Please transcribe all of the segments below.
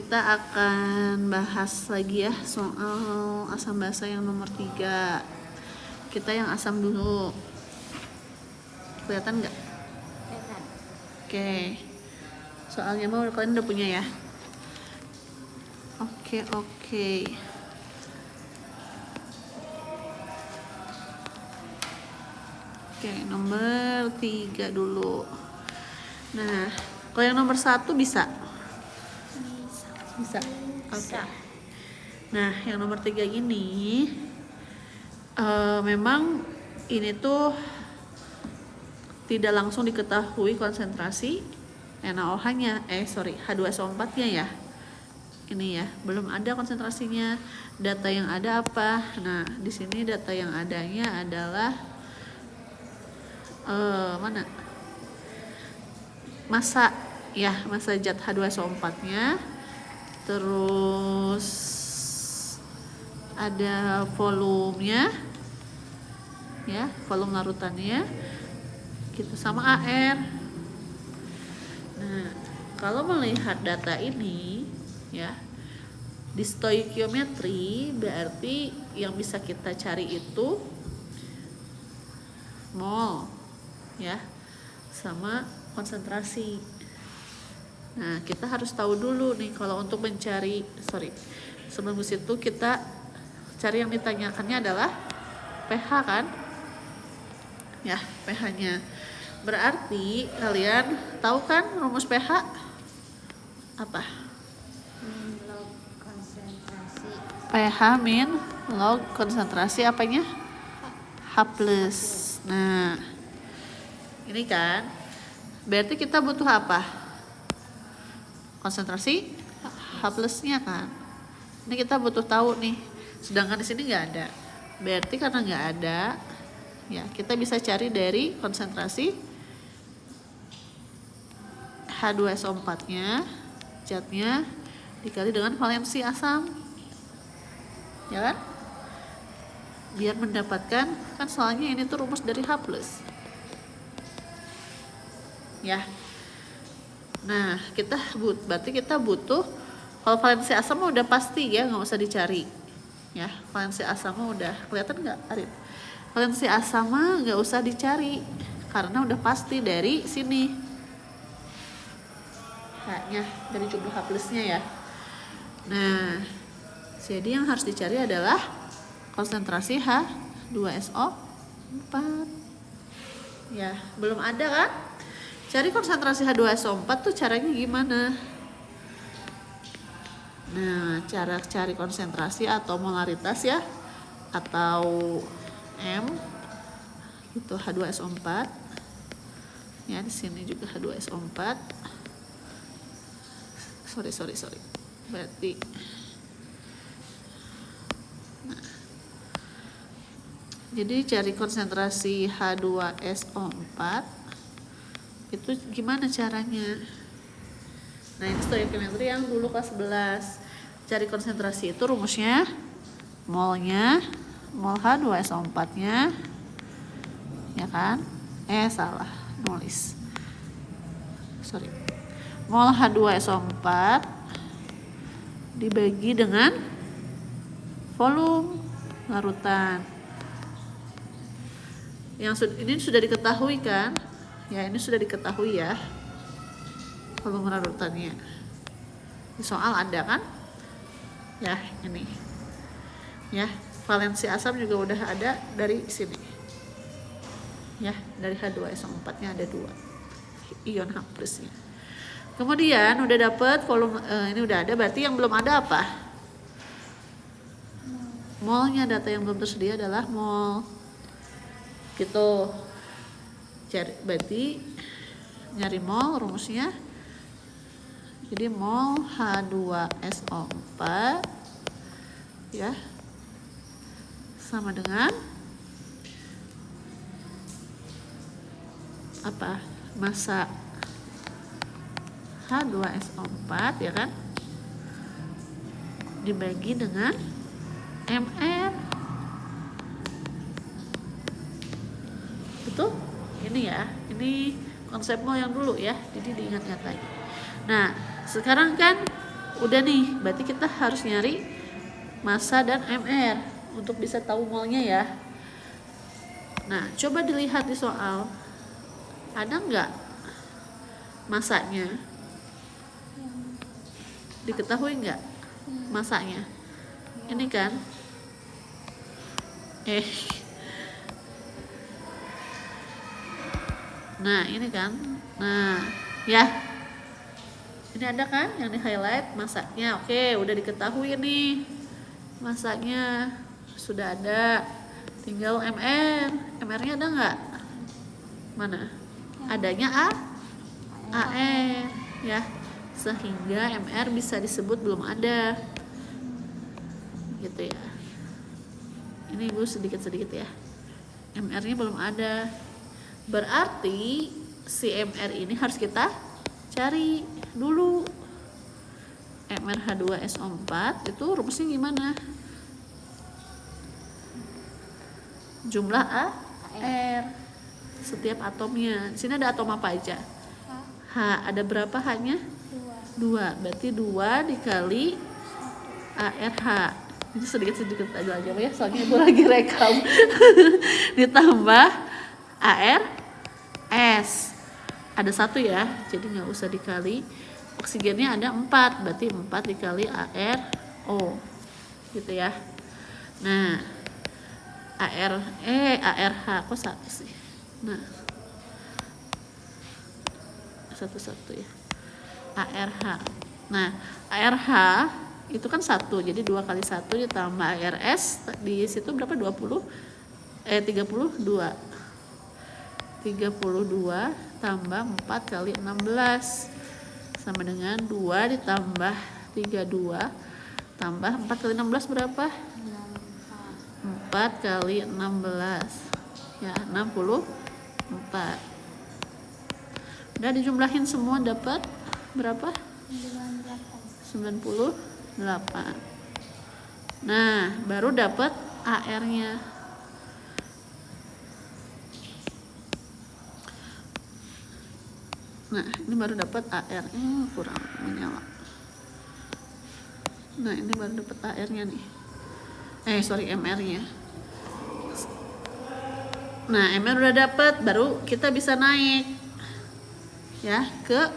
Kita akan bahas lagi ya soal asam basa yang nomor 3. Kita yang asam dulu. Kelihatan nggak? Kelihatan. Oke. Soalnya mau kalian udah punya ya? Oke. Oke, nomor 3 dulu. Nah, kalau yang nomor 1 bisa? Bisa. Oke. Nah, yang nomor 3 ini memang ini tuh tidak langsung diketahui konsentrasi NaOH-nya, H2SO4-nya ya. Ini ya, belum ada konsentrasinya. Data yang ada apa? Nah, di sini data yang adanya adalah mana? Massa zat H2SO4-nya. Terus ada volumenya ya, volume larutannya gitu, sama AR. Nah, kalau melihat data ini ya, di stoikiometri berarti yang bisa kita cari itu mol ya, sama konsentrasi. Nah, kita harus tahu dulu nih kalau untuk mencari, sebelum itu kita cari yang ditanyakannya adalah pH kan? Ya, pH-nya. Berarti kalian tahu kan rumus pH? Apa? Log konsentrasi. pH min log konsentrasi apanya? H+. Nah, ini kan berarti kita butuh apa? Konsentrasi H+-nya kan. Ini kita butuh tahu nih. Sedangkan di sini nggak ada. Berarti karena nggak ada, ya kita bisa cari dari konsentrasi H2SO4-nya, zatnya dikali dengan valensi asam. Ya kan? Biar mendapatkan, kan soalnya ini tuh rumus dari H+. Ya. Nah, berarti kita butuh, kalau valensi asam udah pasti ya, nggak usah dicari. Ya, valensi asam udah kelihatan nggak, Arif? Valensi asam nggak usah dicari karena udah pasti dari sini. H-nya dari jumlah H+-nya ya. Nah, jadi yang harus dicari adalah konsentrasi H2SO4. Ya, belum ada kan? Cari konsentrasi H2SO4 tuh caranya gimana? Nah, cara cari konsentrasi atau molaritas ya, atau M itu H2SO4. Ya, di sini juga H2SO4. Sorry. Berarti jadi cari konsentrasi H2SO4 itu gimana caranya? Nah, ini stoikiometri yang dulu kelas 11. Cari konsentrasi itu rumusnya mol H2SO4-nya ya kan? Salah nulis. Mol H2SO4 dibagi dengan volume larutan. Ini sudah diketahui kan? Ya, ini sudah diketahui ya, volume larutannya. Di soal ada kan? Ya, ini. Ya, valensi asam juga udah ada dari sini. Ya, dari H2SO4-nya ada 2 ion H+-nya. Kemudian udah dapet volume, ini udah ada, berarti yang belum ada apa? Molnya, data yang belum tersedia adalah mol. Gitu. Berarti nyari mol rumusnya, jadi mol H2SO4 ya sama dengan apa? Massa H2SO4 ya kan, dibagi dengan Mr. Betul? Ini ya, ini konsep mol yang dulu ya, jadi diingat-ingat lagi. Nah, sekarang kan Udah nih, berarti kita harus nyari massa dan MR untuk bisa tahu molnya ya. Nah, coba dilihat di soal. Ada nggak massanya? Diketahui nggak massanya? Ini kan? Nah, ini kan? Nah, ya. Ini ada kan yang di highlight masaknya. Oke, udah diketahui nih masaknya, sudah ada. Tinggal MR. MR-nya ada nggak? Mana? Adanya AR ya. Sehingga MR bisa disebut belum ada. Gitu ya. Ini Ibu sedikit-sedikit ya. MR-nya belum ada. Berarti si MR ini harus kita cari dulu. MrH2SO4 itu rumusnya gimana? Jumlah AR setiap atomnya. Di sini ada atom apa aja? H. Ada berapa H-nya? 2. Berarti 2 dikali ARH. Ini sedikit-sedikit aja ya, soalnya Ibu lagi rekam. Ditambah ARS. Ada 1 ya, jadi nggak usah dikali. Oksigennya ada 4, berarti 4 dikali ARO. Gitu ya. Nah, ARH kok 1 sih? Nah, satu ya. ARH. Nah, ARH itu kan 1, jadi 2 kali 1 ditambah ARS di situ berapa? 32. 32 tambah 4 kali 16 sama dengan 2 ditambah 32 tambah 4 kali 16 berapa? 4 kali 16 ya, 64. Udah dijumlahin semua dapat berapa? 98. Nah, baru dapat AR-nya. Nah, ini baru dapat AR. Kurang menyala. Nah, ini baru dapat AR-nya nih. MR-nya. Nah, MR udah dapat, baru kita bisa naik ya ke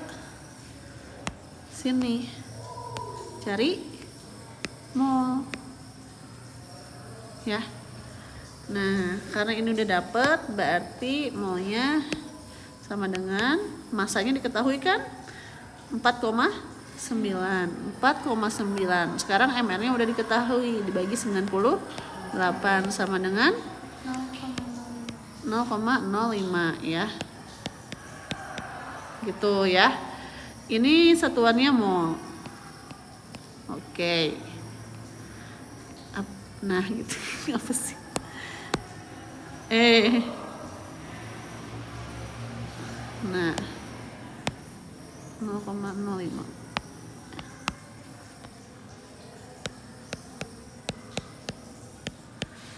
sini. Cari mol. Ya. Nah, karena ini udah dapat, berarti molnya sama dengan masanya diketahui kan 4,9. Sekarang MR-nya udah diketahui, dibagi 98 sama dengan 0,05 ya. Gitu ya. Ini satuannya mol. Oke. Nah, gitu. Apa sih? Nah, 0,05.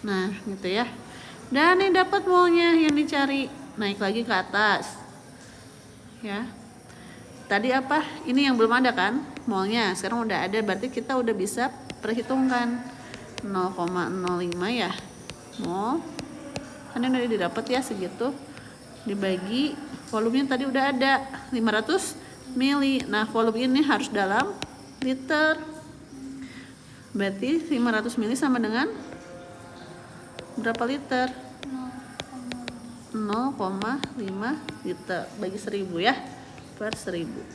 Nah, gitu ya. Dan ini dapat molnya yang dicari. Naik lagi ke atas. Ya. Tadi apa? Ini yang belum ada kan? Molnya. Sekarang udah ada, berarti kita udah bisa perhitungkan 0,05 ya. Mol. Kan ini udah didapat ya segitu. Dibagi volumenya tadi udah ada 500 mili. Nah, volume ini harus dalam liter. Berarti 500 mili sama dengan berapa liter? 0,5 liter bagi 1000 ya, per 1000.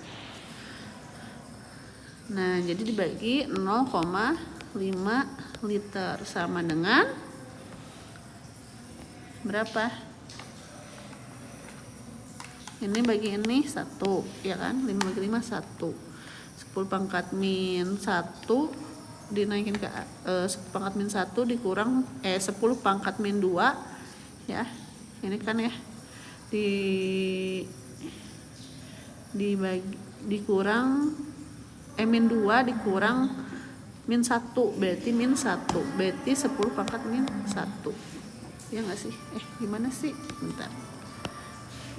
Nah, jadi dibagi 0,5 liter sama dengan berapa? Ini bagi ini 1 ya kan, 5 bagi 5 1. 10 pangkat min 1 dinaikin ke 10 pangkat min 1 dikurang 10 pangkat min 2 ya. Ini kan ya dikurang min 2 dikurang min 1 berarti min 1, berarti 10 pangkat min 1 ya nggak sih? Gimana sih? Bentar.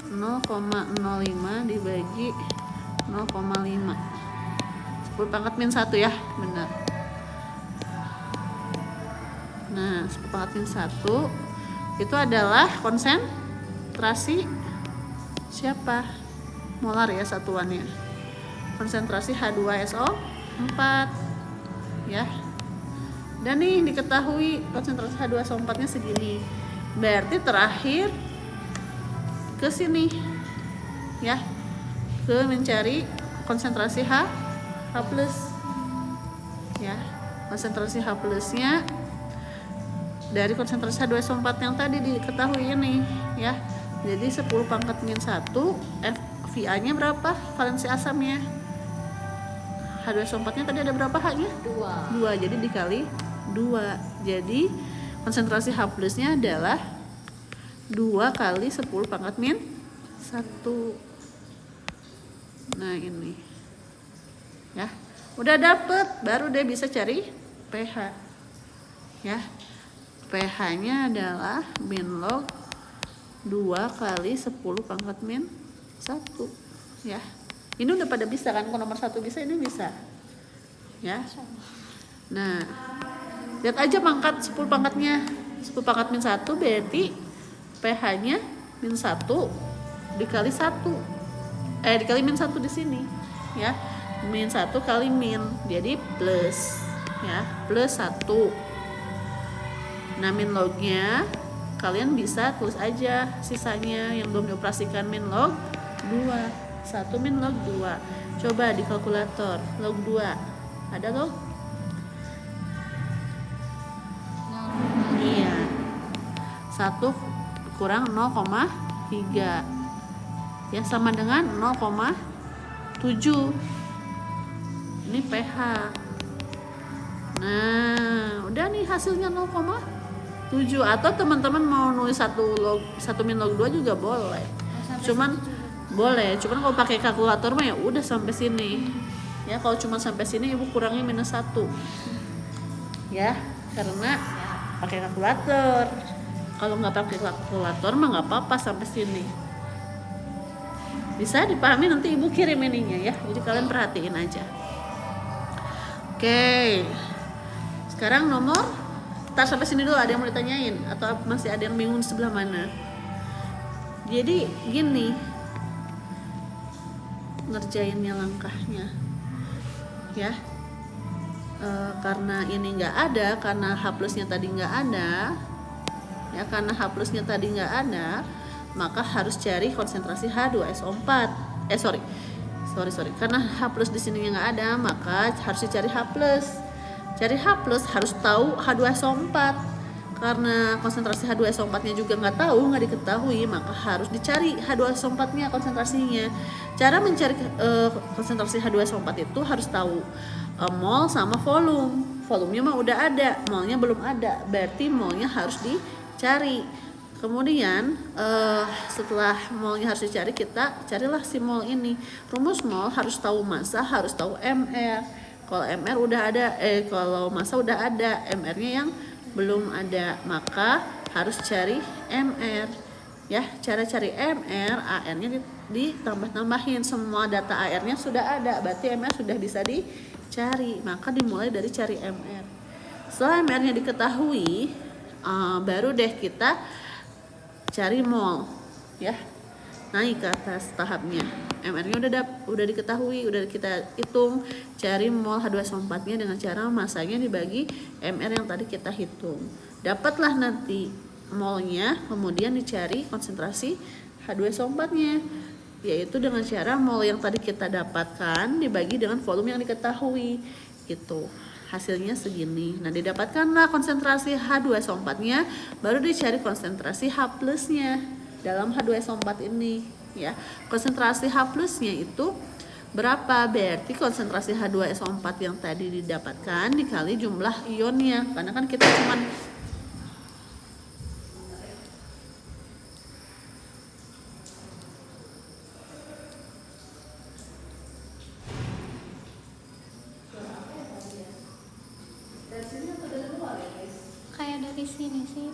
0,05 dibagi 0,5, 10 10 pangkat min 1 ya, benar. Nah, 10 pangkat min 1 itu adalah konsentrasi siapa? Molar ya satuannya. Konsentrasi H2SO4 ya. Dan nih diketahui konsentrasi H2SO4-nya segini. Berarti terakhir ke sini ya, ke mencari konsentrasi H plus ya. Konsentrasi H plusnya dari konsentrasi H2SO4 yang tadi diketahui ini ya. Jadi 10 pangkat min 1 VA-nya berapa? Valensi asamnya. H2SO4-nya tadi ada berapa H-nya? 2. Jadi dikali 2. Jadi konsentrasi H plusnya adalah 2 kali 10 pangkat min 1. Nah ini ya, udah dapet, baru deh bisa cari pH ya. pH-nya adalah min log 2 kali 10 pangkat min 1 ya. Ini udah pada bisa kan, kalau nomor 1 bisa, ini bisa ya. Nah lihat aja pangkat 10 pangkatnya, 10 pangkat min 1 berarti pH-nya min 1 dikali 1, dikali min 1 di sini ya. Min 1 kali min, jadi plus ya, plus 1. Nah min lognya kalian bisa tulis aja sisanya yang belum dioperasikan, min log 2. 1 min log 2. Coba di kalkulator, log 2 ada log? Iya, 1 kurang 0,3 ya, sama dengan 0,7. Ini pH. Nah udah nih hasilnya 0,7. Atau teman-teman mau nulis 1 min log 2 juga boleh, cuman kalau pakai kalkulator mah ya udah sampai sini ya. Kalau cuma sampai sini ibu kurangnya minus 1 ya, karena pakai kalkulator. Kalau nggak pakai kalkulator mah nggak apa-apa sampai sini. Bisa dipahami, nanti ibu kirim ininya ya, jadi kalian perhatiin aja. Oke, sekarang nomor, tar sampai sini dulu, ada yang mau ditanyain atau masih ada yang bingung sebelah mana? Jadi gini ngerjainnya langkahnya ya. Karena ini nggak ada, karena H plusnya tadi nggak ada ya, karena H plusnya tadi nggak ada, maka harus cari konsentrasi H2SO4. Karena H plus di sini nggak ada, maka harus dicari H plus. Cari H plus harus tahu H2SO4. Karena konsentrasi H2SO4-nya juga nggak diketahui, maka harus dicari H2SO4-nya konsentrasinya. Cara mencari konsentrasi H2SO4 itu harus tahu mol sama volume. Volumenya mah udah ada, molnya belum ada, berarti molnya harus dicari. Kemudian setelah molnya harus dicari, kita carilah si mol ini. Rumus mol harus tahu massa, harus tahu MR. Kalau MR udah ada, kalau massa udah ada, MR-nya yang belum ada, maka harus cari MR ya. Cara cari MR, AR-nya ditambah-tambahin, semua data AR-nya sudah ada, berarti MR sudah bisa dicari, maka dimulai dari cari MR. Setelah MR-nya diketahui, baru deh kita cari mol ya, naik ke atas tahapnya. MR-nya udah diketahui, udah kita hitung, cari mol H2SO4-nya dengan cara masanya dibagi MR yang tadi kita hitung. Dapatlah nanti molnya, kemudian dicari konsentrasi H2SO4-nya, yaitu dengan cara mol yang tadi kita dapatkan dibagi dengan volume yang diketahui. Gitu. Hasilnya segini. Nah, didapatkanlah konsentrasi H2SO4-nya, baru dicari konsentrasi H plusnya dalam H2SO4 ini ya. Konsentrasi H plusnya itu berapa? Berarti konsentrasi H2SO4 yang tadi didapatkan dikali jumlah ionnya, karena kan kita cuman kayak dari sini sih.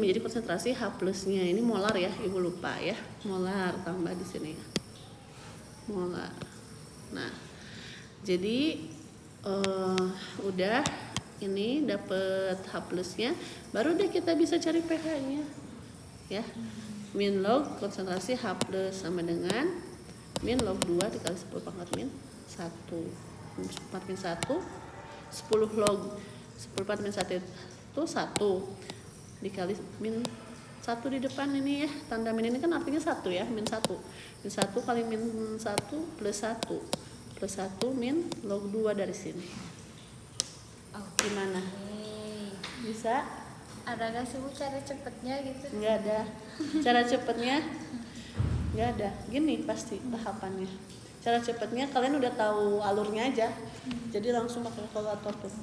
menjadi konsentrasi H plusnya. Ini molar ya, ibu lupa ya, molar tambah di sini molar. Nah jadi udah ini dapet H plusnya, baru deh kita bisa cari pH nya ya. Min log konsentrasi H plus sama dengan min log 2 dikali 10 pangkat min 1. 10 min 1 10 log 10 pangkat min 1 itu 1 dikali min 1 di depan ini ya, tanda min ini kan artinya 1 ya, min 1 kali min 1 plus 1 plus 1 min log 2 dari sini. Gimana? Bisa? Ada gak sih Bu cara cepetnya gitu? Nggak ada. Cara cepetnya nggak ada. Gini pasti tahapannya. Cara cepetnya kalian udah tahu alurnya aja. Jadi langsung pakai kalkulator tuh.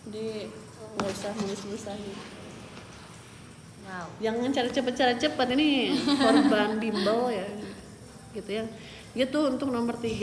Jadi nggak usah nulis-nulis lagi. Wow. Jangan cara cepet ini korban bimbel ya. Gitu ya. Gitu untuk nomor 3.